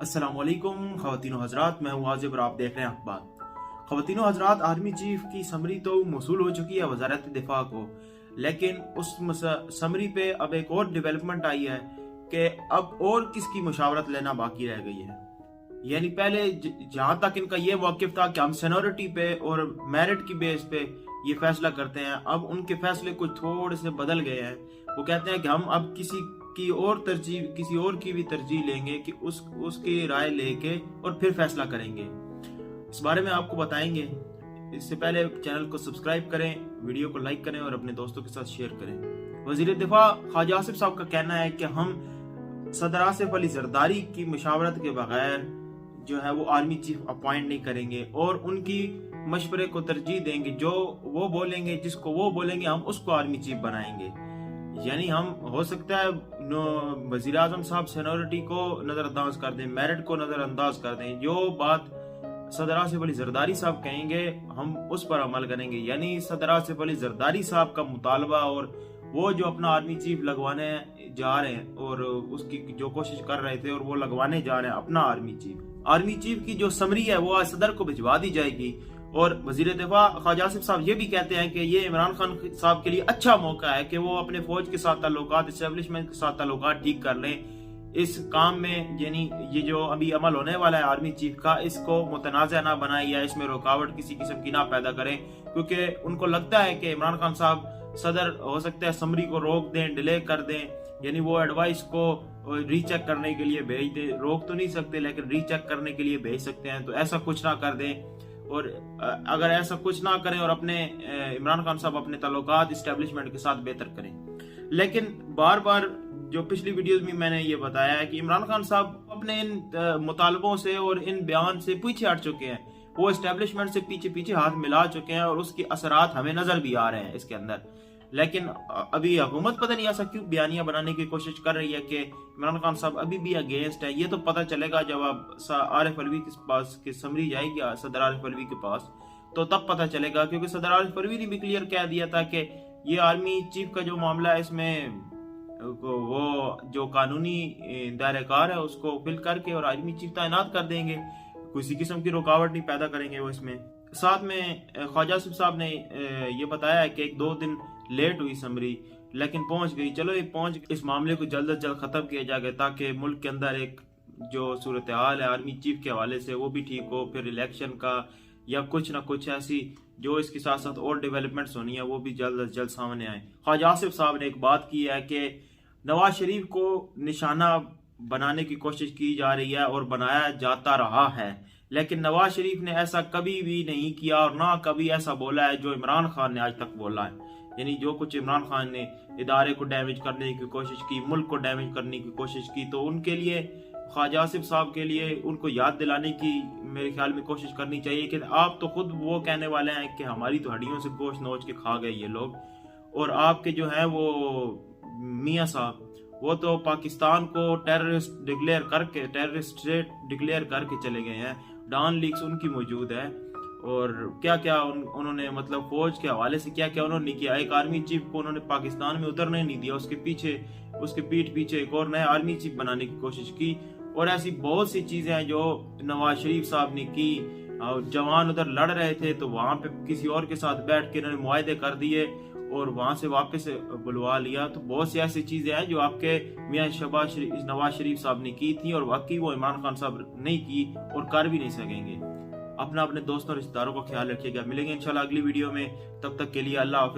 अस्सलामुअलैकुम ख़वातीनो हज़रात, मैं हूँ आज़िब और आप देख रहे हैं अखबार। ख़वातीनो हज़रात, आर्मी चीफ की समरी तो मौसूल हो चुकी है वज़ारत दिफा को, लेकिन उस समरी पे अब एक और डेवलपमेंट आई है कि अब और किसकी मुशावरत लेना बाकी रह गई है। यानी पहले जहाँ तक इनका ये वाकिफ था कि हम सीनियरिटी पे और मेरिट की बेस पे ये फैसला करते हैं, अब उनके फैसले कुछ थोड़े से बदल गए हैं। वो कहते हैं कि हम अब किसी और की भी तरजीह लेंगे कि उसकी राय लेके और फिर फैसला करेंगे। इस बारे में आपको बताएंगे। इससे पहले चैनल को सब्सक्राइब करें, वीडियो को लाइक करें और अपने दोस्तों के साथ शेयर करें। वजीर दिफा ख्वाजा आसिफ साहब का कहना है कि हम सदर आसिफ अली जरदारी की मुशावरत के बगैर जो है वो आर्मी चीफ अपॉइंट नहीं करेंगे और उनकी मशवरे को तरजीह देंगे। जो वो बोलेंगे, जिसको वो बोलेंगे, हम उसको आर्मी चीफ बनाएंगे। यानी हम हो सकता है वजीर आजम साहब सीनियरिटी को नजरअंदाज कर दें, मेरिट को नजरअंदाज कर दें। जो बात सदर आसिफ अली जरदारी साहब कहेंगे हम उस पर अमल करेंगे। यानी सदर आसिफ अली जरदारी साहब का मुतालबा और वो जो अपना आर्मी चीफ लगवाने जा रहे हैं और उसकी जो कोशिश कर रहे थे और वो लगवाने जा रहे हैं अपना आर्मी चीफ की जो समरी है वो आज सदर को भिजवा दी जाएगी। और वजीर दिफा ख्वाजा आसिफ साहब ये भी कहते हैं कि ये इमरान खान साहब के लिए अच्छा मौका है कि वो अपने फौज के साथ ताल्लुकात, एस्टेब्लिशमेंट के साथ ताल्लुकात ठीक कर लें इस काम में। यानी ये जो अभी अमल होने वाला है आर्मी चीफ का, इसको मुतनाज़ा ना बनाए या इसमें रुकावट किसी किस्म की ना पैदा करें, क्योंकि उनको लगता है कि इमरान खान साहब सदर हो सकता है समरी को रोक दें, डिले कर दें। यानी वो एडवाइस को रीचेक करने के लिए भेज दें, रोक तो नहीं सकते लेकिन रीचेक करने के लिए भेज सकते हैं। तो ऐसा कुछ ना कर दें। और अगर ऐसा कुछ ना करें और अपने इमरान खान साहब अपने ताल्लुकात एस्टेब्लिशमेंट के साथ बेहतर करें। लेकिन बार बार जो पिछली वीडियोस में मैंने ये बताया है कि इमरान खान साहब अपने इन मुतालबों से और इन बयान से पीछे हट चुके हैं। वो एस्टेब्लिशमेंट से पीछे हाथ मिला चुके हैं और उसके असरात हमें नजर भी आ रहे हैं इसके अंदर। लेकिन अभी हुकूमत पता नहीं ऐसा क्यों बयानियां बनाने की कोशिश कर रही है कि इमरान खान साहब अभी भी अगेंस्ट है। ये तो पता चलेगा जब अब आरिफ अलवी के पास की समरी जाएगी सदर आरिफ अलवी के पास, तो तब पता चलेगा। क्योंकि सदर आरिफ अलवी ने भी क्लियर कह दिया था कि ये आर्मी चीफ का जो मामला है इसमें वो जो कानूनी दायरेकार है उसको फिल करके और आर्मी चीफ तैनात कर देंगे। किसी किस्म की रुकावट नहीं पैदा करेंगे वो इसमें। साथ में ख्वाजा आसिफ साहब ने ये बताया है कि 1-2 दिन लेट हुई समरी, लेकिन पहुंच गई। चलो ये इस मामले को जल्द से जल्द खत्म किया जाएगा ताकि मुल्क के अंदर एक जो सूरत हाल है आर्मी चीफ के हवाले से वो भी ठीक हो। फिर इलेक्शन का या कुछ ना कुछ ऐसी जो इसके साथ साथ और डेवलपमेंट्स होनी है वो भी जल्द से जल्द सामने आए। ख्वाजा आसिफ साहब ने एक बात की है कि नवाज शरीफ को निशाना बनाने की कोशिश की जा रही है और बनाया जाता रहा है, लेकिन नवाज शरीफ ने ऐसा कभी भी नहीं किया और ना कभी ऐसा बोला है जो इमरान खान ने आज तक बोला है। यानी जो कुछ इमरान खान ने इदारे को डैमेज करने की कोशिश की, मुल्क को डैमेज करने की कोशिश की, तो उनके लिए ख्वाजा आसिफ साहब के लिए उनको याद दिलाने की मेरे ख्याल में कोशिश करनी चाहिए कि आप तो खुद वो कहने वाले हैं कि हमारी तो हड्डियों से गोश्त नोच के खा गए ये लोग, और आपके जो है वो मियाँ साहब वो तो पाकिस्तान को टेररिस्ट स्टेट डिक्लेयर करके चले गए हैं। डॉन लीक्स उनकी मौजूद है और क्या क्या उन्होंने मतलब फौज के हवाले से क्या क्या उन्होंने किया। एक आर्मी चीफ को उन्होंने पाकिस्तान में उतरने नहीं दिया, उसके पीठ पीछे एक और नया आर्मी चीफ बनाने की कोशिश की। और ऐसी बहुत सी चीजें हैं जो नवाज शरीफ साहब ने की। जवान उधर लड़ रहे थे तो वहां पे किसी और के साथ बैठ के इन्होंने मुआहदे कर दिए और वहां से वापस बुलवा लिया। तो बहुत सी ऐसी चीजें हैं जो आपके मियां नवाज शरीफ साहब ने की थी और वाकई वो इमरान खान साहब नहीं की और कर भी नहीं सकेंगे। अपने दोस्तों और रिश्तेदारों का ख्याल रखिएगा। मिलेंगे इंशाल्लाह अगली वीडियो में, तब तक के लिए अल्लाह हाफिज।